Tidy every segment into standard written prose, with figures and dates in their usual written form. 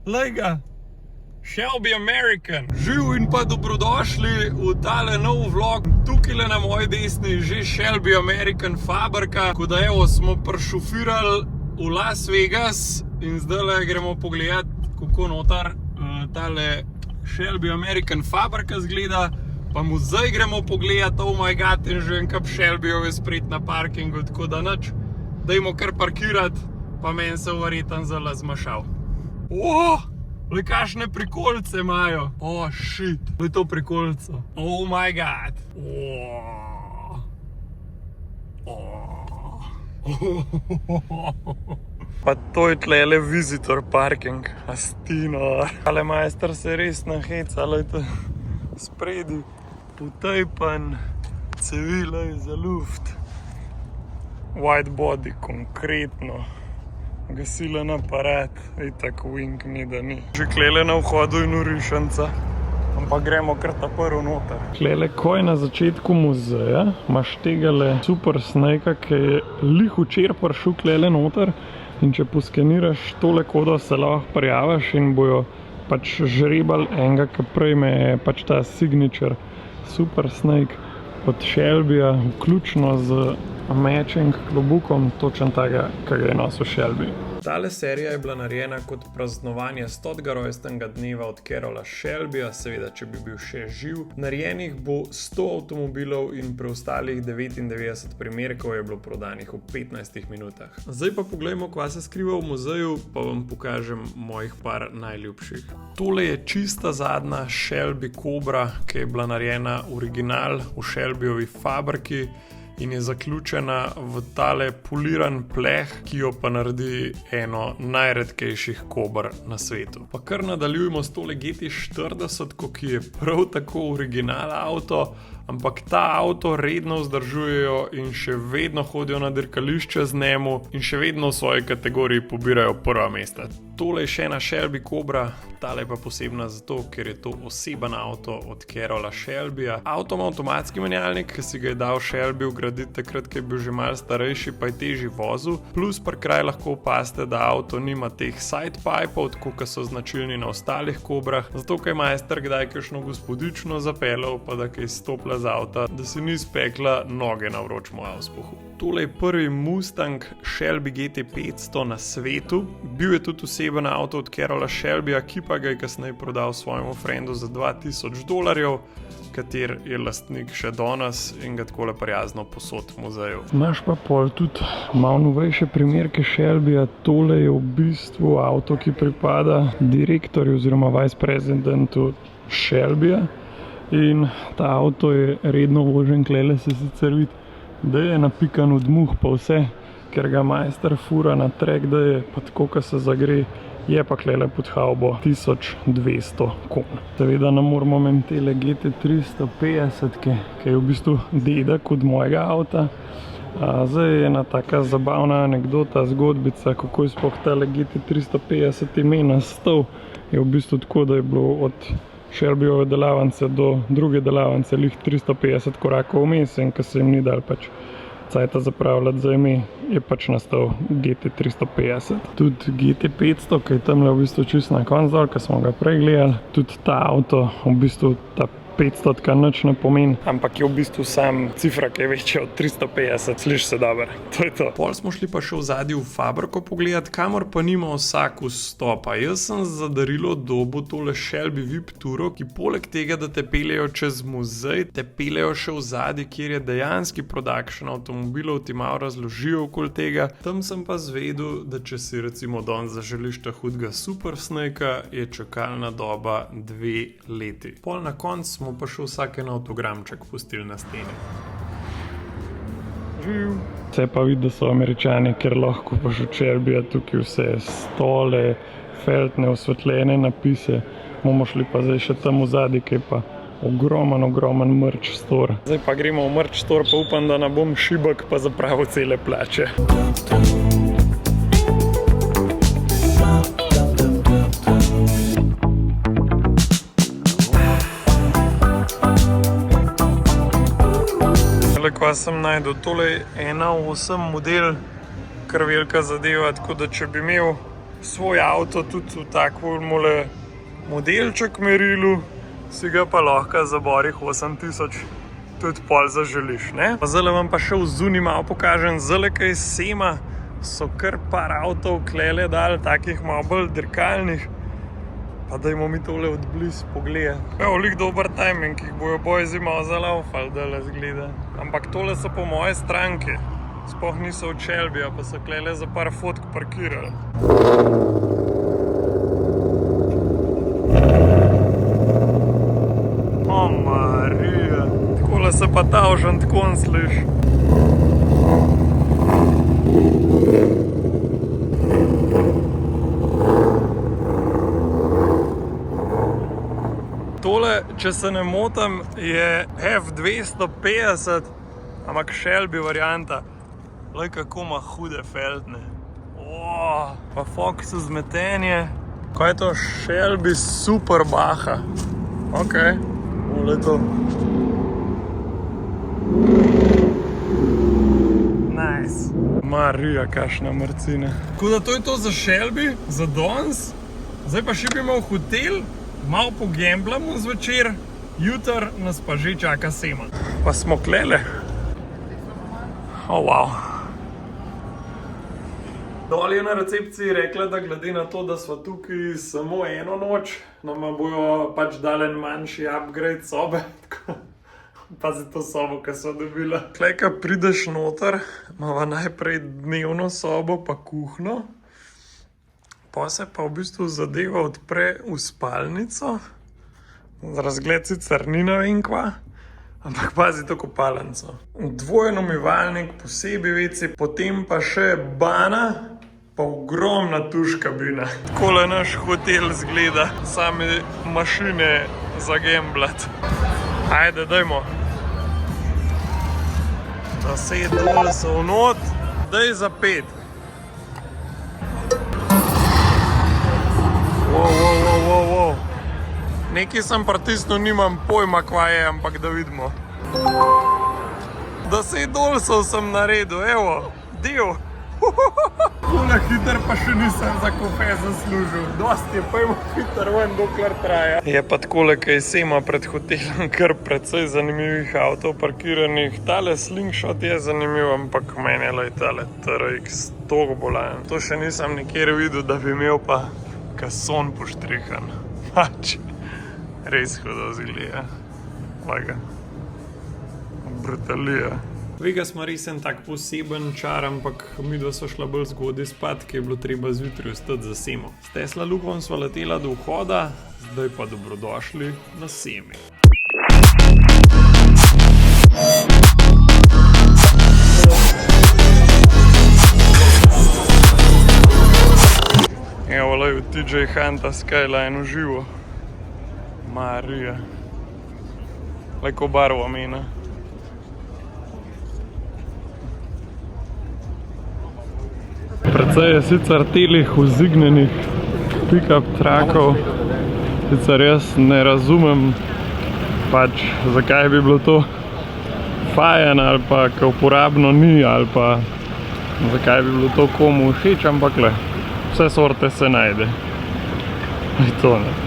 Lej ga. Shelby American. Živ in pa dobrodošli v tale nov vlog. Tukaj na moji desni je že Shelby American fabrika. Tako da evo, smo prišofirali v Las Vegas in zdaj gremo pogledat, kako notar tale Shelby American fabrika zgleda. Pa muzej gremo pogledat, oh my god, in že en kap Shelbyjeve spred na parkingu, tako da nič. Dajmo kar parkirati, pa meni se verjetno zelo zmašal. Le kakšne prikolice imajo. Shit. Le to prikolico. Oh my god. Pa to je tlele visitor parking. Astino. Ale majster se res naheca, lejte. Spredi. Utejpan. Cevile za luft. White body, konkretno. Gasilen aparat, itak wing ni da ni. Že klele na vhodu in urišanca, ampak gremo kar ta prvo noter. Klele, ko je na začetku muzeja, imaš tegale Super Snake, ki je lih včer prišel klele noter in če poskeniraš tole kodo, se lahko prijaviš in bojo pač žrebali enega, ki prejme pač ta signature Super Snake od Shelbyja, vključno z matching klobukom, točno tega, ki ga je nosil Shelby. Tale serija je bila narejena kot praznovanje 100. rojstnega dneva od Carola Shelbyja, seveda, če bi bil še živ. Narejenih bo 100 avtomobilov in preostalih 99 primerkov je bilo prodanih v 15 minutah. Zdaj pa poglejmo, kva se skriva v muzeju, pa vam pokažem mojih par najljubših. Tole je čista zadnja Shelby Cobra, ki je bila narejena original v Shelbyovi fabriki in je zaključena v tale poliran pleh, ki jo pa naredi eno najredkejših kober na svetu. Pa kar nadaljujemo s tole GT40, ki je prav tako original avto, ampak ta avto redno vzdržujejo in še vedno hodijo na dirkališče z njemu in še vedno v svoji kategoriji pobirajo prva mesta. Tole je še ena Shelby Cobra, tale pa posebna zato, ker je to oseben avto od Carola Shelbyja. Avto ima avtomatski menjalnik, ki si ga je dal Shelby vgraditi takrat, ko je bil že malo starejši, pa je težji vozil. Plus par kraj lahko opazite, da avto nima teh side pipeov, tako kot so značilni na ostalih Cobrah, zato kaj majster kdaj kakšno gospodično zapeljal, pa da kaj stopla z avta, da si ni spekla noge na vročem auspuhu. Tole je prvi Mustang Shelby GT500 na svetu. Bil je tudi oseben avto od Carola Shelbyja, ki pa ga je kasneje prodal svojemu frendu za $2000, kater je lastnik še danes in ga takole prijazno posod v muzeju. Imaš pa pol tudi malo novejše primerke Shelbyja. Tole je v bistvu avto, ki pripada direktorju oziroma vice presidentu Shelbyja in ta avto je redno vožen, klele se sicer vidi, da je napikan od muh pa vse, ker ga majster fura na trek, da je pa tako, ko se zagre, je pa klele pod havbo 1200 konj. Seveda ne moramo imeti tele GT350, ki je v bistvu dedek od mojega avta. Zdaj je ena taka zabavna anekdota, zgodbica, kako je sploh tele GT350 ime nastal. Je v bistvu tako, da je bilo od Shelbyjeve delavnice do druge delavnice lih 350 korakov vmes in ko se jim ni dal pač cajta zapravljati za ime, je pač nastal GT350. Tudi GT500, ki je tamle v bistvu čisto na konc dol, ki smo ga prej gledali, tudi ta avto, v bistvu ta 500 nič ne pomeni, ampak je v bistvu sam cifra, ki je večja od 350, sliši se dobro. To je to. Pol smo šli pa še v zadnji v fabriko pogledat, kamor pa nima vsak vstopa. Jaz sem za darilo dobil tole Shelby VIP turo, ki poleg tega, da te peljejo čez muzej, te peljejo še v zadnji, kjer je dejanski production avtomobilov, ti malo razložijo okoli tega. Tam sem pa zvedel, da če si recimo danes zaželiš ta hudega Super Snakea, je čakalna doba 2 leti. Pol na koncu smo pa še vsak en avtogramček pustili na steni. Živ! Se pa vidi, da so Američani, ker lahko pa še Shelbyja tukaj vse stole, feltne, osvetljene napise. Bomo šli pa zdaj še tam v zadnji, ki je pa ogromen merch store. Zdaj pa gremo v merch store, pa upam, da ne bom šibek pa zapravil cele plače. Kva sem najdel, tole je 1.8 model, kar velika zadeva, tako da če bi imel svoj avto tudi v takvole modelček merilu, si ga pa lahko za borih 8000 tudi pol zaželiš, ne? Zdaj vam pa še v zunaj malo pokažem, zdaj kaj sema, so kar par avtov klele dali, takih malo bolj dirkalnih, pa dajmo mi tole od blizu pogledati. Evo, lik dober timing, ki jih bojo bojzi malo zalaufali, dale zgleda. Ampak tole so po moje stranke, sploh niso od Shelbyja, pa so klele za par fotk parkirali. O, Marija, takole se pa tavžen tako sliš. Tole, če se ne motim, je F250, ampak Shelby varianta. Lej, kako ima hude feltne. Pa Foxu zmetenje. Kaj je to? Shelby Super Baha. Ok, vole to. Nice. Marija, kašna mrcina. Tako da to je to za Shelby, za danes. Zdaj pa šipimo v hotel, malo pogemblamo zvečer, jutr nas pa že čaka sema. Pa smo klele. Wow. Dol je na recepciji rekla, da glede na to, da sva tukaj samo eno noč, nama bojo pač dali manjši upgrade sobe. Pazi to sobo, ki so dobila. Tlej, ko prideš noter, imava najprej dnevno sobo pa kuhno. Pa se pa v bistvu zadeva odpre v spalnico. Razgled sicer ni ne vem kva, ampak pazi to kopalnico. Dvojen umivalnik, posebej WC, potem pa še bana, pa ogromna tuš kabina. Takole naš hotel zgleda, same mašine za gamblat. Ajde, dajmo. Da sedeli so vnot, daj za 5. Wow. Nekaj sem pritisnil, nimam pojma kva je, ampak da vidimo. Da sedolsov sem naredil, evo, del. Kule hiter pa še nisem za kofe zaslužil. Dosti je, pojmo hiter ven, dokler traja. Je pa takole, kaj sema pred hotelom, kar precej zanimivih avtov parkiranih. Tale slingshot je zanimiv, ampak meni je tale TRX toliko bolan. To še nisem nikjer videl, da bi imel pa kason poštrihan. Pač, res hudo zgleda. Laga. Brutalija. Vegas ima res en tak poseben čar, ampak midva so šla bolj zgodaj spat, ki je bilo treba zjutraj ostati za semo. S Tesla Lukom sva letela do vhoda, zdaj pa dobrodošli na semi. Evo, lej, v TJ Hunta Skyline v živo. Marija. Lejko barvo mena. Precej je sicer telih vzignenih pick-up trakov, sicer jaz ne razumem pač zakaj bi bilo to fajn ali pa ka uporabno ni ali pa zakaj bi bilo to komu všeč, ampak le, vse sorte se najde. To ne.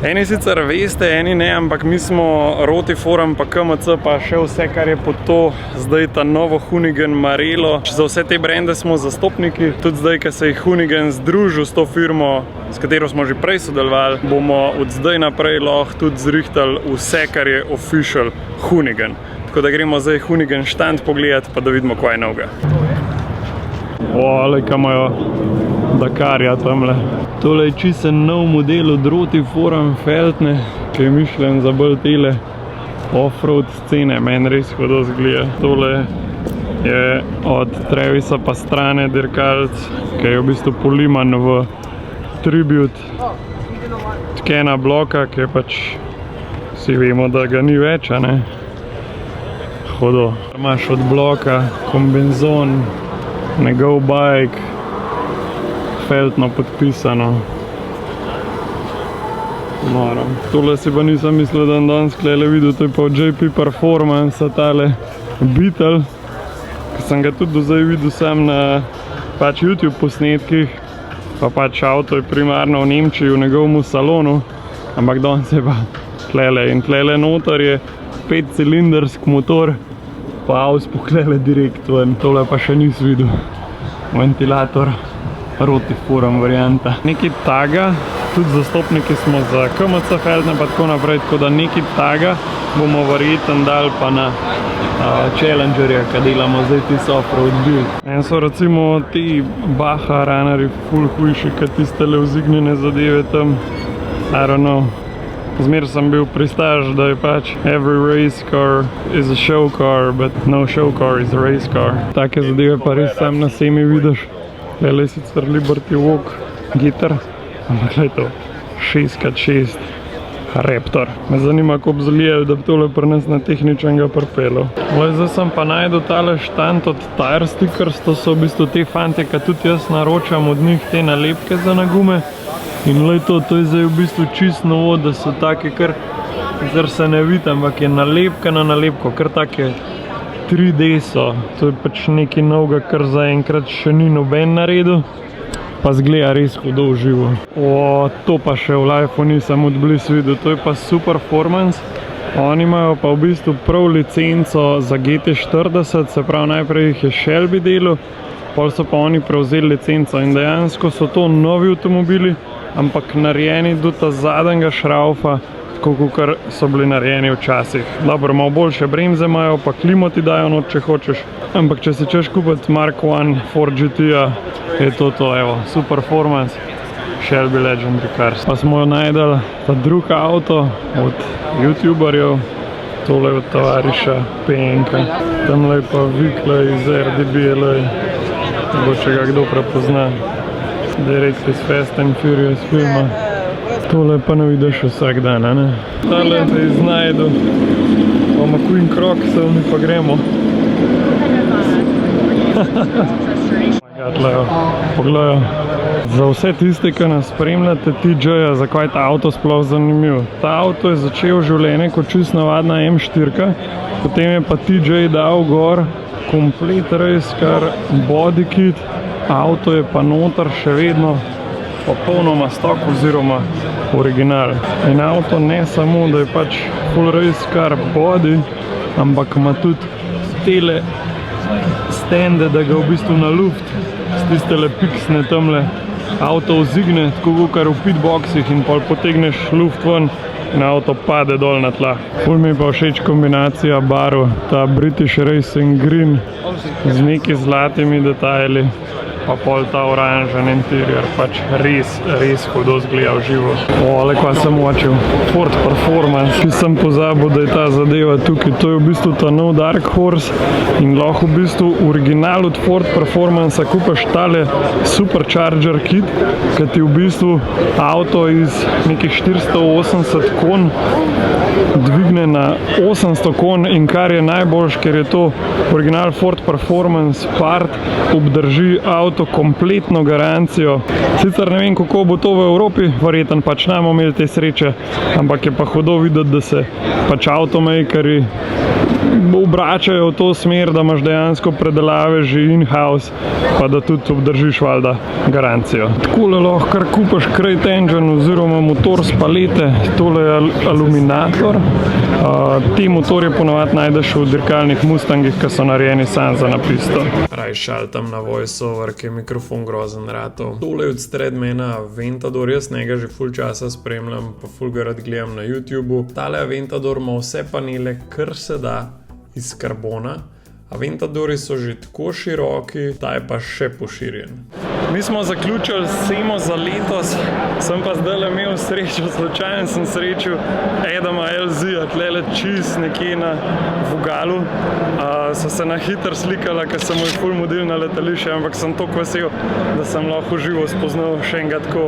Eni sicer veste, eni ne, ampak mi smo Rotiforum pa KMC pa še vse, kar je pod to, zdaj ta novo Hoonigan Marelo. Za vse te brende smo zastopniki, tudi zdaj, ko se je Hoonigan združil s to firmo, s katero smo že prej sodelovali, bomo od zdaj naprej lahko tudi zrihtali vse, kar je official Hoonigan. Tako da gremo zdaj Hoonigan štand pogledati, pa da vidimo, kaj je novega. Olej, kaj imajo Dakarja tamle. Tole je čisten nov model od Rotiforum Feltne, ki je mišljen za bolj tele off-road scene. Meni res hudo zgleda. Tole je od Travisa Pastrane dirkalc, ki je v bistvu poliman v tribute tkena bloka, ki je pač, vsi vemo, da ga ni več, a ne? Hudo. Imaš od bloka kombinzon, njegov bike, feltno podpisano. Noro. Tole si pa nisem mislil, da danes klele videl, to je pa od JP Performance, tale Beetle, ki sem ga tudi do zdaj videl sam na pač YouTube posnetkih. pa pač avto je primarno v Nemčiji, v njegovem salonu, ampak danes je pa tlele in tlele noter je 5-cilinderski motor, pa auspuh tlele direkt ven, tole pa še nisi videl, ventilator, rotiforum varianta. Nekaj taga, tudi zastopniki smo za KMC Feldne pa tako naprej, tako da nekaj taga bomo verjetno dali pa na Challengerja, ki delamo zdaj ti off-road build. En so recimo ti Baha runnerji ful hujši, kot tiste vzdignjene zadeve tam, I don't know. Zmer sem bil pristaš, da je pač every race car is a show car, but no show car is a race car. Take zadeve pa res sam na semi vidiš. Tele je sicer Liberty Walk gitar, ampak glej to, 6x6 Raptor. Me zanima, ko bi zalijev, da bi tole pri nas na tehničnega pripelil. Zdaj sem pa najdel tale štand od Tire Stickers, to so v bistvu te fante, ki tudi jaz naročam od njih te nalepke za na gume. In glej to je zdaj v bistvu čist novo, da so take kar, sicer se ne vidi, ampak je nalepka na nalepko, kar take 3D so. To je pač nekaj novega, kar zaenkrat še ni noben naredil. Pa zgleda res hudo v živo. To pa še v lifeu nisem od blizu videl, to je pa Super Performance. Oni imajo pa v bistvu prav licenco za GT40, se pravi najprej jih je Shelby delal, pol so pa oni prevzeli licenco in dejansko so to novi avtomobili, ampak narejeni do ta zadnjega šraufa, tako kot so bili narejeni včasih. Dobro, malo boljše bremze imajo, pa klimo ti dajo not, če hočeš. Ampak če si češ kupiti Mark I Ford GT-ja, je to, evo, Super Performance, Shelby Legendary Cars. Pa smo jo najdeli ta drug avto od YouTuberjev, tole od tovariša PNK. Tamle pa Vikla iz RDB-LA, če ga kdo prepozna, direkt iz Fast and Furious filma. Tole pa ne vidiš vsak dan, ne? Tale se je znajdel, pa McQueen Crocsov, mi pa gremo. Pogledajo. Za vse tiste, ki nas spremljate, TJ-ja, zakaj je ta avto sploh zanimiv. Ta avto je začel življenje kot čist navadna M4, potem je pa TJ dal gor komplet race car body kit, avto je pa noter še vedno popolnoma stok oziroma original. In avto ne samo, da je pač full race car body, ampak ima tudi tele stende, da ga v bistvu na luft s tistele piksne tamle avto vzigne, tako kar v pitboxih in pol potegneš luft ven in avto pade dol na tla. Ful mi pa všeč kombinacija barv, ta British Racing Green z neki zlatimi detajli, pa pol ta oranžen interior, pač res hudo zgleda v živo. Le kva sem očil, Ford Performance, ki sem pozabil, da je ta zadeva tukaj. To je v bistvu ta nov Dark Horse in lahko v bistvu original od Ford Performance kupaš tale Supercharger kit, ki ti v bistvu avto iz nekih 480 konj dvigne na 800 konj in kar je najboljš, ker je to original Ford Performance part, obdrži avto kompletno garancijo. Sicer ne vem, kako bo to v Evropi, verjetno pač ne bomo imeli te sreče, ampak je pa hudo videti, da se pač avtomakerji obračajo v to smer, da imaš dejansko predelave že in-house, pa da tudi obdržiš valjda garancijo. Takole lahko kar kupaš crate engine oziroma motor s palete, tole je aluminator. Te motorje ponavadi najdeš v dirkalnih Mustangih, ki so narejeni sam za napisto. Raj šaltam na voiceover, ki je mikrofon grozen ratov. Tole je od Stradmana Aventador, jaz njega že ful časa spremljam, pa ful ga rad gledam na YouTubeu. Tale Aventador ima vse panele, kar se da iz karbona. Aventadori so že tako široki, ta je pa še poširjen. Mi smo zaključili semo za letos, sem pa zdaj imel srečo, slučajno sem srečil Adama LZ-a, tlele čist nekje na Vogalu. So se na hitro slikala, ker sem moj full model na letališče, ampak sem toliko vesel, da sem lahko živo spoznal še enega tako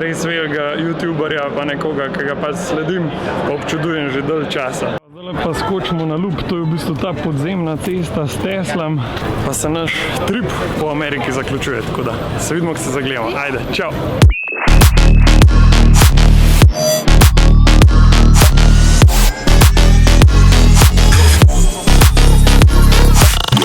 res velikega YouTuberja, pa nekoga, ki ga pač sledim, pa občudujem že dalj časa. Zdaj pa skočimo na lup, to je v bistvu ta podzemna cesta s Teslom, pa se naš trip po Ameriki zaključuje, tako da se vidimo, ko se zagledamo. Ajde, čau!